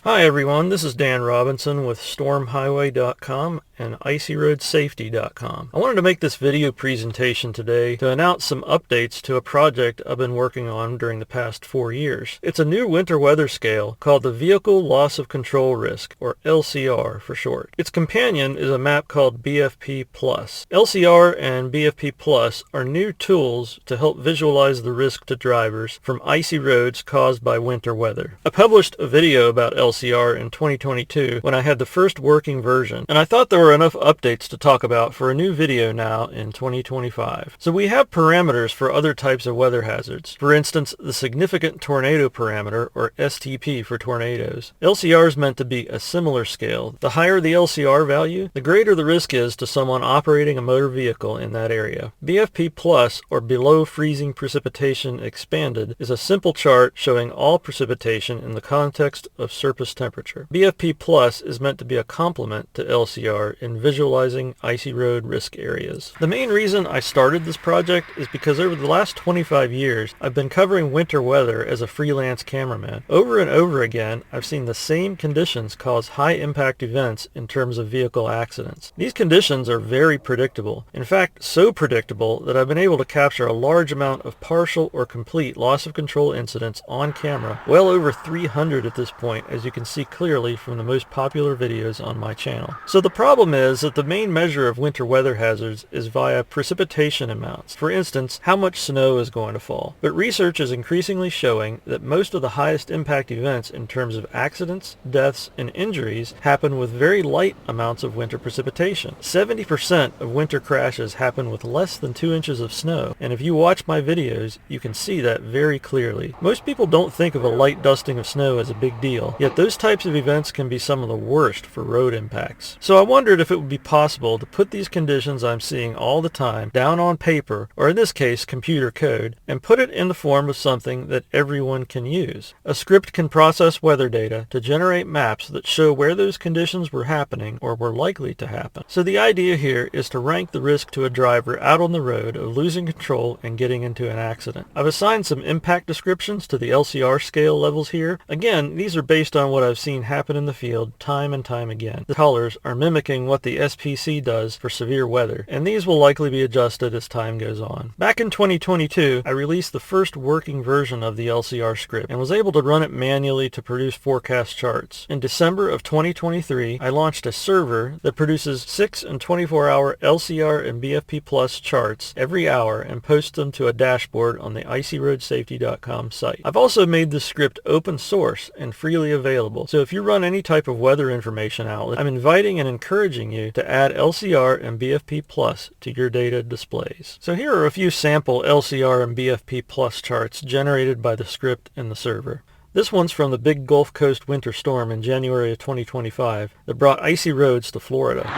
Hi everyone, this is Dan Robinson with StormHighway.com and IcyRoadSafety.com. I wanted to make this video presentation today to announce some updates to a project I've been working on during the past 4 years. It's a new winter weather scale called the Vehicle Loss of Control Risk, or LCR for short. Its companion is a map called BFP+. LCR and BFP+ are new tools to help visualize the risk to drivers from icy roads caused by winter weather. I published a video about LCR in 2022 when I had the first working version, and I thought there were enough updates to talk about for a new video now in 2025. So we have parameters for other types of weather hazards. For instance, the significant tornado parameter, or STP for tornadoes. LCR is meant to be a similar scale. The higher the LCR value, the greater the risk is to someone operating a motor vehicle in that area. BFP+, or below freezing precipitation expanded, is a simple chart showing all precipitation in the context of surface temperature. BFP+ is meant to be a complement to LCR in visualizing icy road risk areas. The main reason I started this project is because over the last 25 years, I've been covering winter weather as a freelance cameraman. Over and over again, I've seen the same conditions cause high impact events in terms of vehicle accidents. These conditions are very predictable. In fact, so predictable that I've been able to capture a large amount of partial or complete loss of control incidents on camera, well over 300 at this point, as you can see clearly from the most popular videos on my channel. So the problem is that the main measure of winter weather hazards is via precipitation amounts. For instance, how much snow is going to fall. But research is increasingly showing that most of the highest impact events in terms of accidents, deaths, and injuries happen with very light amounts of winter precipitation. 70% of winter crashes happen with less than 2 inches of snow, and if you watch my videos, you can see that very clearly. Most people don't think of a light dusting of snow as a big deal, yet those types of events can be some of the worst for road impacts. So I wondered if it would be possible to put these conditions I'm seeing all the time down on paper, or in this case computer code, and put it in the form of something that everyone can use. A script can process weather data to generate maps that show where those conditions were happening or were likely to happen. So the idea here is to rank the risk to a driver out on the road of losing control and getting into an accident. I've assigned some impact descriptions to the LCR scale levels here. Again, these are based on what I've seen happen in the field time and time again. The colors are mimicking what the SPC does for severe weather, and these will likely be adjusted as time goes on. Back in 2022, I released the first working version of the LCR script and was able to run it manually to produce forecast charts. In December of 2023, I launched a server that produces 6 and 24-hour LCR and BFP+ charts every hour and posts them to a dashboard on the IcyRoadSafety.com site. I've also made this script open source and freely available, so if you run any type of weather information outlet, I'm inviting and encouraging you to add LCR and BFP+ to your data displays. So here are a few sample LCR and BFP+ charts generated by the script in the server. This one's from the big Gulf Coast winter storm in January of 2025 that brought icy roads to Florida.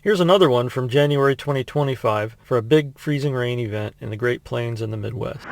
Here's another one from January 2025 for a big freezing rain event in the Great Plains and the Midwest.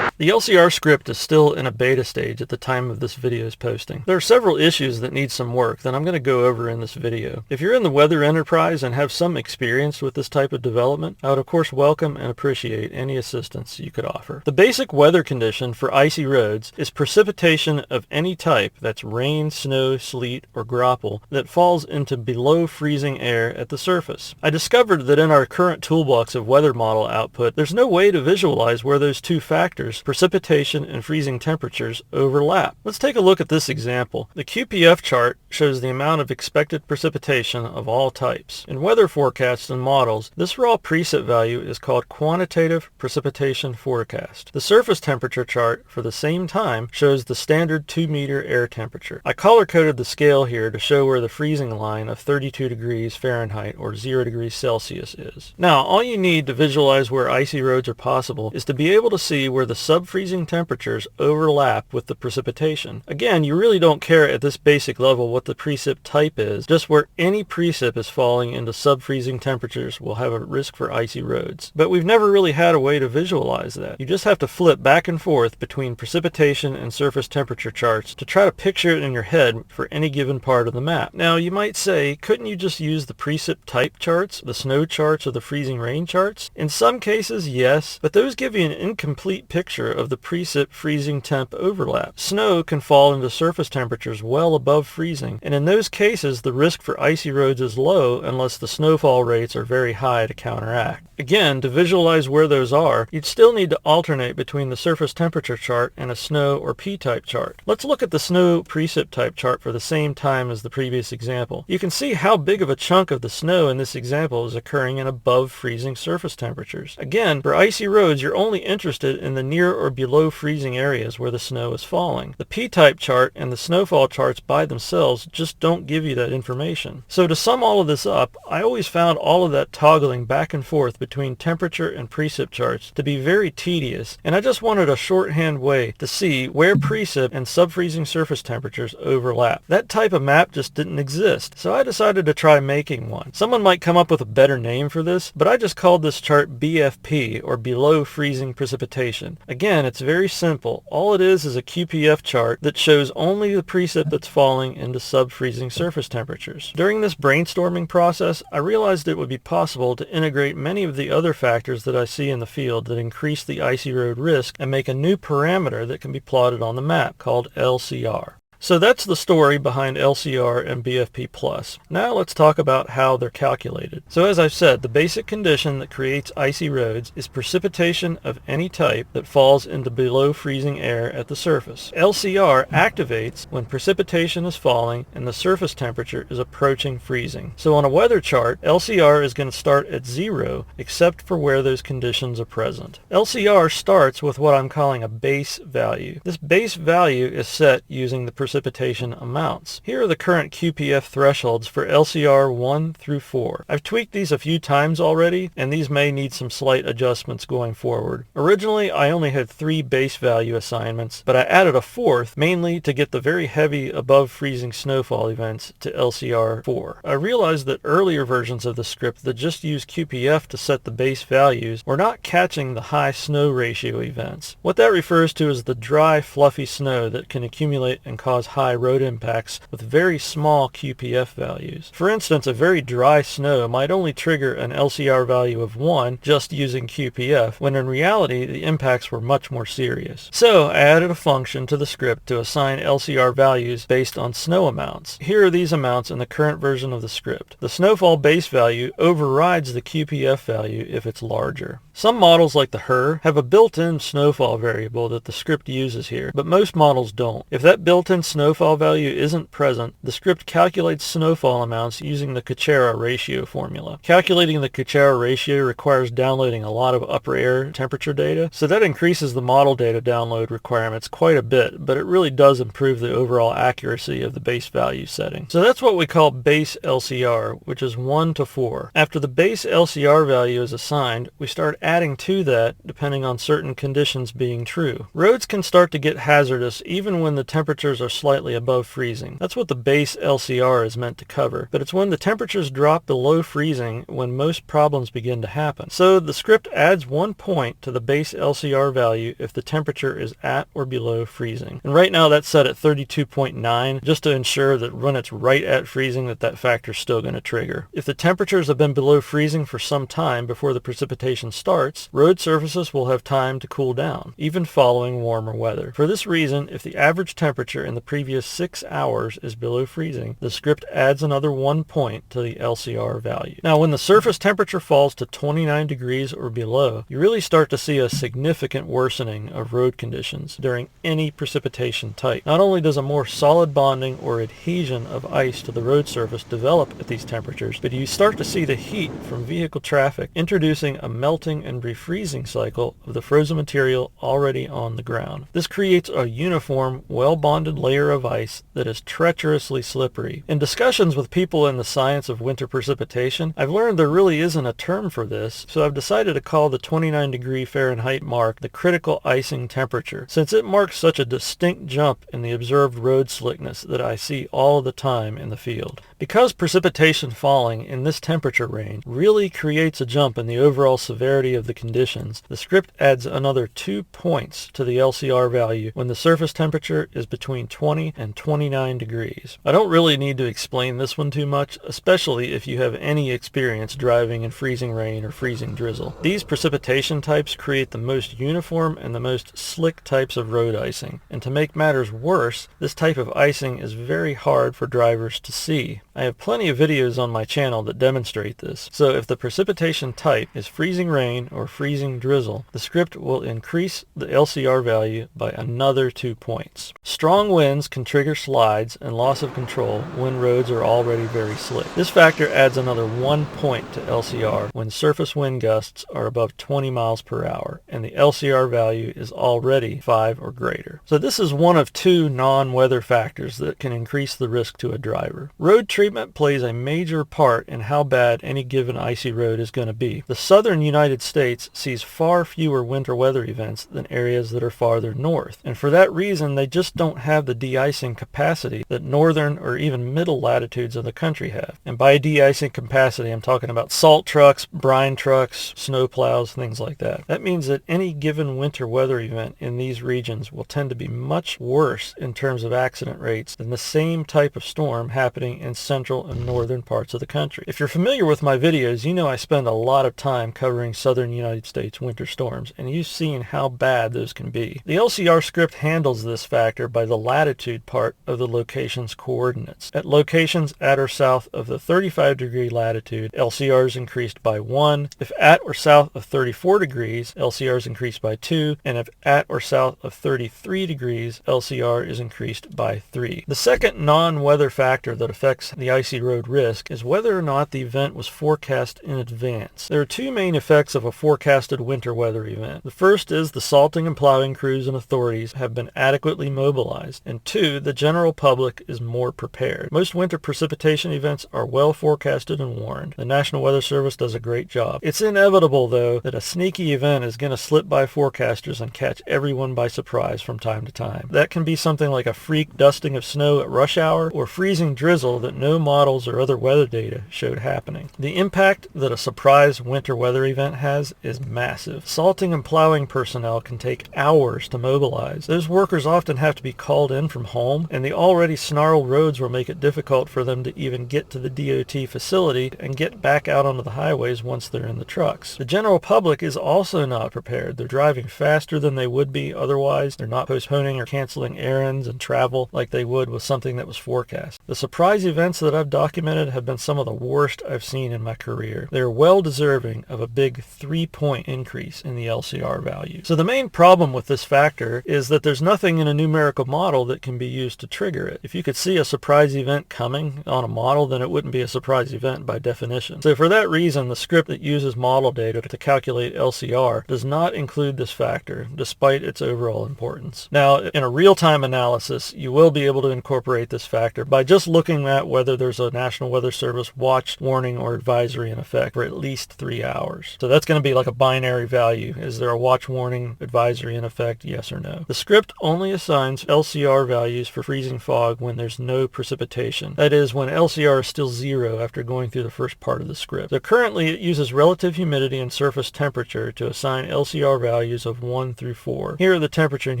The LCR script is still in a beta stage at the time of this video's posting. There are several issues that need some work that I'm going to go over in this video. If you're in the weather enterprise and have some experience with this type of development, I would of course welcome and appreciate any assistance you could offer. The basic weather condition for icy roads is precipitation of any type, that's rain, snow, sleet, or graupel, that falls into below freezing air at the surface. I discovered that in our current toolbox of weather model output, there's no way to visualize where those two factors, precipitation and freezing temperatures, overlap. Let's take a look at this example. The QPF chart shows the amount of expected precipitation of all types. In weather forecasts and models, this raw preset value is called quantitative precipitation forecast. The surface temperature chart for the same time shows the standard 2-meter air temperature. I color-coded the scale here to show where the freezing line of 32 degrees Fahrenheit or 0 degrees Celsius is. Now, all you need to visualize where icy roads are possible is to be able to see where the sub-freezing temperatures overlap with the precipitation. Again, you really don't care at this basic level what what the precip type is. Just where any precip is falling into sub-freezing temperatures will have a risk for icy roads. But we've never really had a way to visualize that. You just have to flip back and forth between precipitation and surface temperature charts to try to picture it in your head for any given part of the map. Now you might say, couldn't you just use the precip type charts, the snow charts, or the freezing rain charts? In some cases, yes, but those give you an incomplete picture of the precip freezing temp overlap. Snow can fall into surface temperatures well above freezing, and in those cases the risk for icy roads is low unless the snowfall rates are very high to counteract. Again, to visualize where those are, you'd still need to alternate between the surface temperature chart and a snow or P-type chart. Let's look at the snow precip type chart for the same time as the previous example. You can see how big of a chunk of the snow in this example is occurring in above freezing surface temperatures. Again, for icy roads, you're only interested in the near or below freezing areas where the snow is falling. The P-type chart and the snowfall charts by themselves just don't give you that information. So to sum all of this up, I always found all of that toggling back and forth between temperature and precip charts to be very tedious, and I just wanted a shorthand way to see where precip and sub-freezing surface temperatures overlap. That type of map just didn't exist, so I decided to try making one. Someone might come up with a better name for this, but I just called this chart BFP, or below freezing precipitation. Again, it's very simple. All it is a QPF chart that shows only the precip that's falling into sub-freezing surface temperatures. During this brainstorming process, I realized it would be possible to integrate many of the other factors that I see in the field that increase the icy road risk and make a new parameter that can be plotted on the map called LCR. So that's the story behind LCR and BFP+. Now let's talk about how they're calculated. So as I've said, the basic condition that creates icy roads is precipitation of any type that falls into below freezing air at the surface. LCR activates when precipitation is falling and the surface temperature is approaching freezing. So on a weather chart, LCR is going to start at 0 except for where those conditions are present. LCR starts with what I'm calling a base value. This base value is set using the precipitation amounts. Here are the current QPF thresholds for LCR 1 through 4. I've tweaked these a few times already, and these may need some slight adjustments going forward. Originally, I only had 3 base value assignments, but I added a 4th, mainly to get the very heavy above freezing snowfall events to LCR 4. I realized that earlier versions of the script that just used QPF to set the base values were not catching the high snow ratio events. What that refers to is the dry, fluffy snow that can accumulate and cause high road impacts with very small QPF values. For instance, a very dry snow might only trigger an LCR value of 1 just using QPF, when in reality the impacts were much more serious. So I added a function to the script to assign LCR values based on snow amounts. Here are these amounts in the current version of the script. The snowfall base value overrides the QPF value if it's larger. Some models like the HER have a built-in snowfall variable that the script uses here, but most models don't. If that built-in snowfall value isn't present, the script calculates snowfall amounts using the Kuchera ratio formula. Calculating the Kuchera ratio requires downloading a lot of upper air temperature data, so that increases the model data download requirements quite a bit, but it really does improve the overall accuracy of the base value setting. So that's what we call base LCR, which is 1 to 4. After the base LCR value is assigned, we start adding to that depending on certain conditions being true. Roads can start to get hazardous even when the temperatures are slightly above freezing. That's what the base LCR is meant to cover, but it's when the temperatures drop below freezing when most problems begin to happen. So the script adds 1 point to the base LCR value if the temperature is at or below freezing. And right now that's set at 32.9 just to ensure that when it's right at freezing that factor is still going to trigger. If the temperatures have been below freezing for some time before the precipitation starts, road surfaces will have time to cool down, even following warmer weather. For this reason, if the average temperature in the previous 6 hours is below freezing, the script adds another 1 point to the LCR value. Now, when the surface temperature falls to 29 degrees or below, you really start to see a significant worsening of road conditions during any precipitation type. Not only does a more solid bonding or adhesion of ice to the road surface develop at these temperatures, but you start to see the heat from vehicle traffic introducing a melting and refreezing cycle of the frozen material already on the ground. This creates a uniform, well-bonded layer of ice that is treacherously slippery. In discussions with people in the science of winter precipitation, I've learned there really isn't a term for this, so I've decided to call the 29 Fahrenheit mark the critical icing temperature, since it marks such a distinct jump in the observed road slickness that I see all the time in the field. Because precipitation falling in this temperature range really creates a jump in the overall severity of the conditions, the script adds another 2 points to the LCR value when the surface temperature is between 20 and 29 degrees. I don't really need to explain this one too much, especially if you have any experience driving in freezing rain or freezing drizzle. These precipitation types create the most uniform and the most slick types of road icing, and to make matters worse, this type of icing is very hard for drivers to see. I have plenty of videos on my channel that demonstrate this, so if the precipitation type is freezing rain or freezing drizzle, the script will increase the LCR value by another 2 points. Strong winds can trigger slides and loss of control when roads are already very slick. This factor adds another 1 point to LCR when surface wind gusts are above 20 miles per hour and the LCR value is already 5 or greater. So this is one of 2 non-weather factors that can increase the risk to a driver. Road treatment plays a major part in how bad any given icy road is going to be. The southern United States sees far fewer winter weather events than areas that are farther north, and for that reason they just don't have the de-icing capacity that northern or even middle latitudes of the country have. And by de-icing capacity, I'm talking about salt trucks, brine trucks, snow plows, things like that. That means that any given winter weather event in these regions will tend to be much worse in terms of accident rates than the same type of storm happening in central and northern parts of the country. If you're familiar with my videos, you know I spend a lot of time covering southern United States winter storms, and you've seen how bad those can be. The LCR script handles this factor by the latitude part of the location's coordinates. At locations at or south of the 35-degree latitude, LCR is increased by 1. If at or south of 34 degrees, LCR is increased by 2. And if at or south of 33 degrees, LCR is increased by 3. The second non-weather factor that affects the icy road risk is whether or not the event was forecast in advance. There are 2 main effects of a forecasted winter weather event. The first is the salting and plowing crews and authorities have been adequately mobilized, and 2, the general public is more prepared. Most winter precipitation events are well forecasted and warned. The National Weather Service does a great job. It's inevitable, though, that a sneaky event is going to slip by forecasters and catch everyone by surprise from time to time. That can be something like a freak dusting of snow at rush hour or freezing drizzle that no models or other weather data showed happening. The impact that a surprise winter weather event has is massive. Salting and plowing personnel can take hours to mobilize. Those workers often have to be called in from home, and the already snarled roads will make it difficult for them to even get to the DOT facility and get back out onto the highways once they're in the trucks. The general public is also not prepared. They're driving faster than they would be otherwise. They're not postponing or canceling errands and travel like they would with something that was forecast. The surprise events that I've documented have been some of the worst I've seen in my career. They're well deserving of a big 3-point increase in the LCR value. So the main problem with this factor is that there's nothing in a numerical model that can be used to trigger it. If you could see a surprise event coming on a model, then it wouldn't be a surprise event by definition. So for that reason, the script that uses model data to calculate LCR does not include this factor, despite its overall importance. Now, in a real-time analysis, you will be able to incorporate this factor by just looking at whether there's a National Weather Service watch, warning, or advisory in effect for at least 3 hours. So that's going to be like a binary value. Is there a watch, warning, advisory in effect? Yes or no. The script only assigns LCR values for freezing fog when there's no precipitation. That is, when LCR is still 0 after going through the first part of the script. So currently it uses relative humidity and surface temperature to assign LCR values of 1 through 4. Here are the temperature and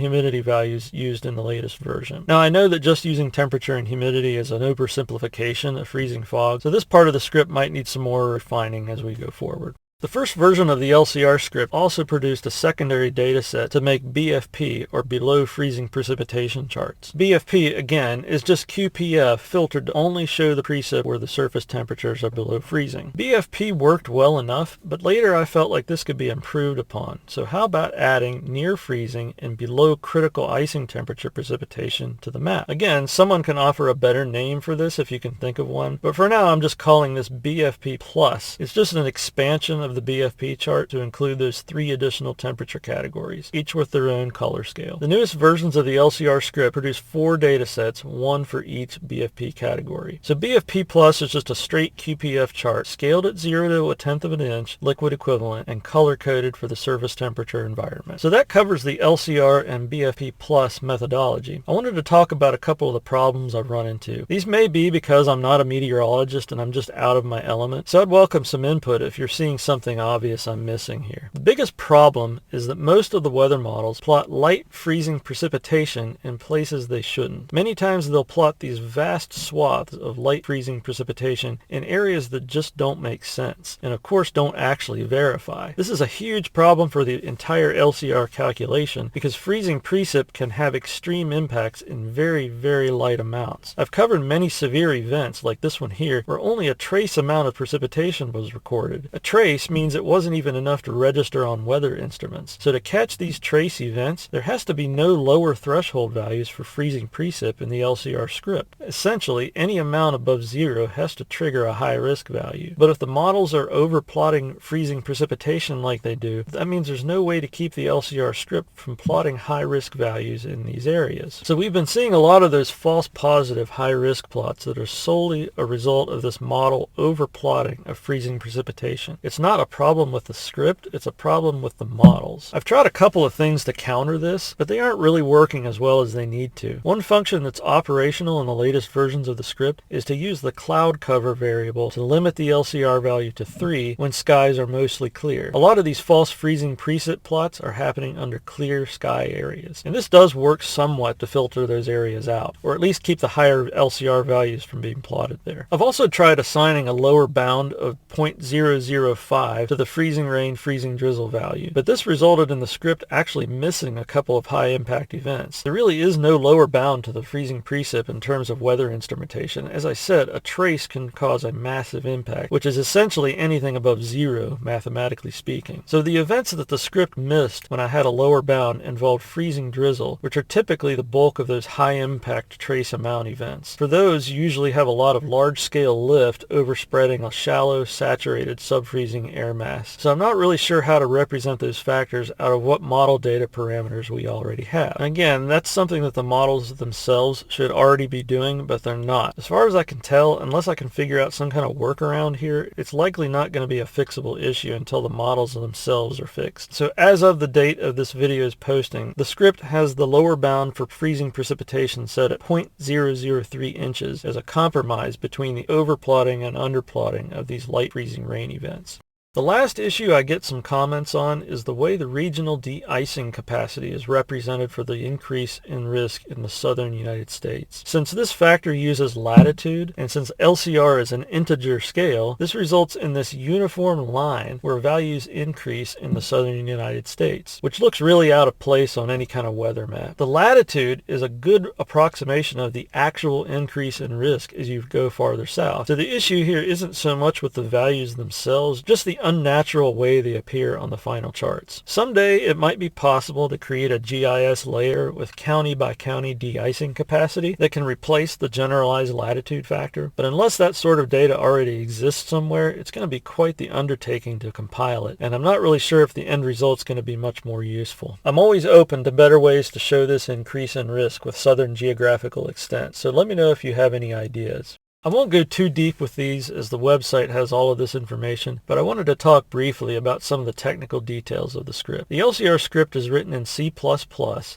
humidity values used in the latest version. Now I know that just using temperature and humidity is an oversimplification of freezing fog, so this part of the script might need some more refining as we go forward. The first version of the LCR script also produced a secondary data set to make BFP, or below freezing precipitation charts. BFP, again, is just QPF filtered to only show the precip where the surface temperatures are below freezing. BFP worked well enough, but later I felt like this could be improved upon. So how about adding near freezing and below critical icing temperature precipitation to the map? Again, someone can offer a better name for this if you can think of one, but for now I'm just calling this BFP+. It's just an expansion of the BFP chart to include those 3 additional temperature categories, each with their own color scale. The newest versions of the LCR script produce 4 data sets, 1 for each BFP category. So BFP Plus is just a straight QPF chart, scaled at 0 to 1/10 of an inch, liquid equivalent, and color-coded for the surface temperature environment. So that covers the LCR and BFP Plus methodology. I wanted to talk about a couple of the problems I've run into. These may be because I'm not a meteorologist and I'm just out of my element, so I'd welcome some input if you're seeing something obvious I'm missing here. The biggest problem is that most of the weather models plot light freezing precipitation in places they shouldn't. Many times they'll plot these vast swaths of light freezing precipitation in areas that just don't make sense, and of course don't actually verify. This is a huge problem for the entire LCR calculation because freezing precip can have extreme impacts in very, very light amounts. I've covered many severe events like this one here where only a trace amount of precipitation was recorded. A trace means it wasn't even enough to register on weather instruments. So to catch these trace events, there has to be no lower threshold values for freezing precip in the LCR script. Essentially, any amount above 0 has to trigger a high risk value. But if the models are over-plotting freezing precipitation like they do, that means there's no way to keep the LCR script from plotting high risk values in these areas. So we've been seeing a lot of those false positive high risk plots that are solely a result of this model over-plotting of freezing precipitation. It's not a problem with the script, it's a problem with the models. I've tried a couple of things to counter this, but they aren't really working as well as they need to. One function that's operational in the latest versions of the script is to use the cloud cover variable to limit the LCR value to 3 when skies are mostly clear. A lot of these false freezing precip plots are happening under clear sky areas, and this does work somewhat to filter those areas out, or at least keep the higher LCR values from being plotted there. I've also tried assigning a lower bound of 0.005 to the freezing rain, freezing drizzle value, but this resulted in the script actually missing a couple of high impact events. There really is no lower bound to the freezing precip in terms of weather instrumentation. As I said, a trace can cause a massive impact, which is essentially anything above 0, mathematically speaking. So the events that the script missed when I had a lower bound involved freezing drizzle, which are typically the bulk of those high impact trace amount events. For those, you usually have a lot of large scale lift overspreading a shallow, saturated, subfreezing air mass. So I'm not really sure how to represent those factors out of what model data parameters we already have. And again, that's something that the models themselves should already be doing, but they're not. As far as I can tell, unless I can figure out some kind of workaround here, it's likely not going to be a fixable issue until the models themselves are fixed. So as of the date of this video's posting, the script has the lower bound for freezing precipitation set at 0.003 inches as a compromise between the overplotting and underplotting of these light freezing rain events. The last issue I get some comments on is the way the regional de-icing capacity is represented for the increase in risk in the southern United States. Since this factor uses latitude, and since LCR is an integer scale, this results in this uniform line where values increase in the southern United States, which looks really out of place on any kind of weather map. The latitude is a good approximation of the actual increase in risk as you go farther south. So the issue here isn't so much with the values themselves, just the unnatural way they appear on the final charts. Someday it might be possible to create a GIS layer with county by county de-icing capacity that can replace the generalized latitude factor, but unless that sort of data already exists somewhere, it's going to be quite the undertaking to compile it, and I'm not really sure if the end result's going to be much more useful. I'm always open to better ways to show this increase in risk with southern geographical extent, so let me know if you have any ideas. I won't go too deep with these as the website has all of this information, but I wanted to talk briefly about some of the technical details of the script. The LCR script is written in C++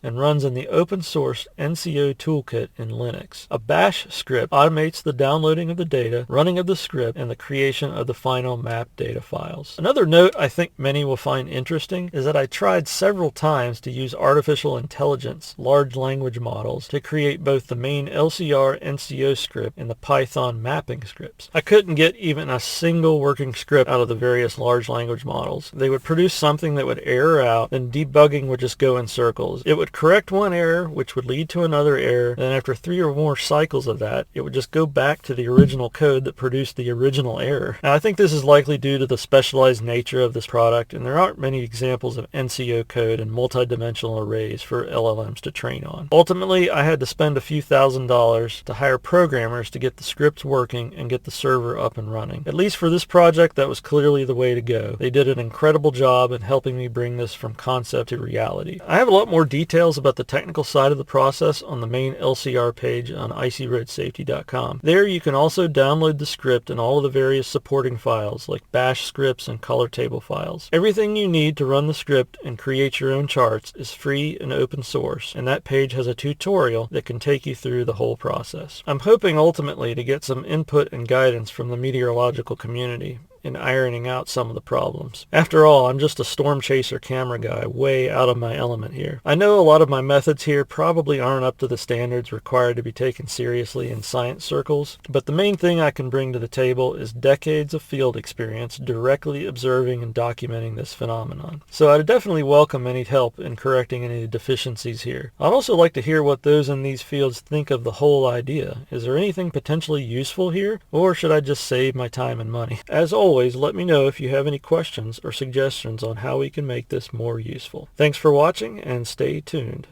and runs in the open source NCO toolkit in Linux. A bash script automates the downloading of the data, running of the script, and the creation of the final map data files. Another note I think many will find interesting is that I tried several times to use artificial intelligence, large language models, to create both the main LCR NCO script and the Python mapping scripts. I couldn't get even a single working script out of the various large language models. They would produce something that would error out, then debugging would just go in circles. It would correct one error, which would lead to another error, and after 3 or more cycles of that, it would just go back to the original code that produced the original error. Now, I think this is likely due to the specialized nature of this product, and there aren't many examples of NCO code and multi-dimensional arrays for LLMs to train on. Ultimately, I had to spend a few $1,000s to hire programmers to get the script scripts working and get the server up and running. At least for this project, that was clearly the way to go. They did an incredible job in helping me bring this from concept to reality. I have a lot more details about the technical side of the process on the main LCR page on icyroadsafety.com. There you can also download the script and all of the various supporting files like bash scripts and color table files. Everything you need to run the script and create your own charts is free and open source, and that page has a tutorial that can take you through the whole process. I'm hoping ultimately to get some input and guidance from the meteorological community in ironing out some of the problems. After all, I'm just a storm chaser camera guy way out of my element here. I know a lot of my methods here probably aren't up to the standards required to be taken seriously in science circles, but the main thing I can bring to the table is decades of field experience directly observing and documenting this phenomenon. So I'd definitely welcome any help in correcting any deficiencies here. I'd also like to hear what those in these fields think of the whole idea. Is there anything potentially useful here, or should I just save my time and money? As always, let me know if you have any questions or suggestions on how we can make this more useful. Thanks for watching and stay tuned.